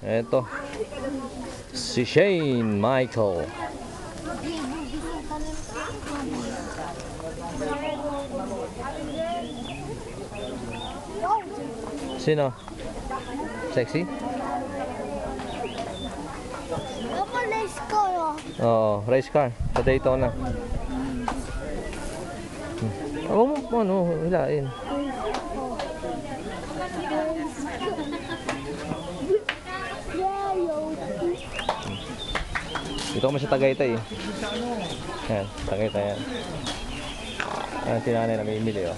Eto. Si Shane Michael. Sino? Sexy? Ako race car oh. Oo, race car. Sa Daytona. Huwag mo, ano, hilain. Dito kami sa Tagaytay eh. Yan, Tagaytay yan. Yan, si nanay namimili oh.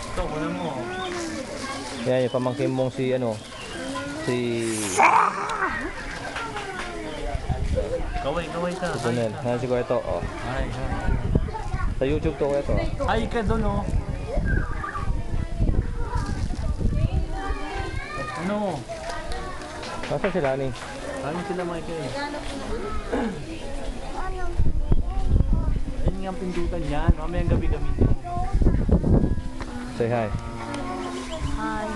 Ito, wala mo. Yan, yung pamangkin mong si ano, si Kaway ka. Sunel. Yan si Kueto oh. Ay, Sa YouTube to Kueto. ay ka doon oh. Ano? Nasaan sila ni? Ano sila Michael? Ayun nga ang pindutan yan. Mamayang gabi gamitin mo. Say hi. Hi.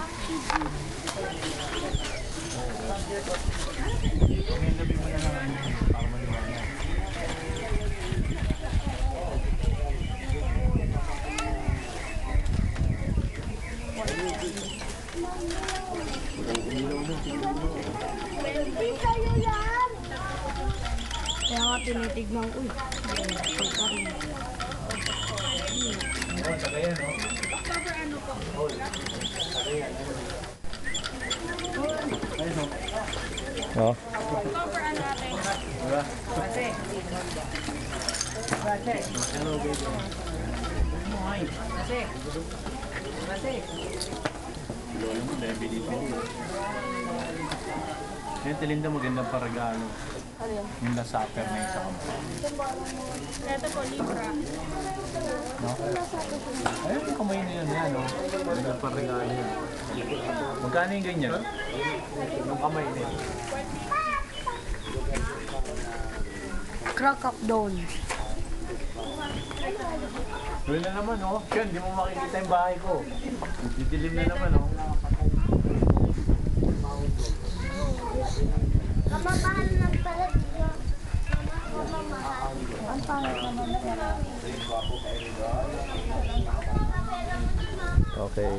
Mamayang gabi mo na lang para maliwanag. Hindi kayo yan! Kaya nga tinitignan ko eh. Oo, saka yan oh. Oh. Hello baby. Lolo mo, baby dito. Yan, Tilinda, magandang paragalo. Yung nasapper na isa kamay. Ito po, Libra. No? Ayun, yung kamay na yan, yan, no? Magandang paragalo yan. Magkano yung ganyan? Yung kamay na yan. Crack up down. Doon na naman, no? Yan, di mo makikita yung bahay ko. Didilim na naman, no? Kamamahal ng pala dito. Kamamahal. Ang pangit naman. Okay.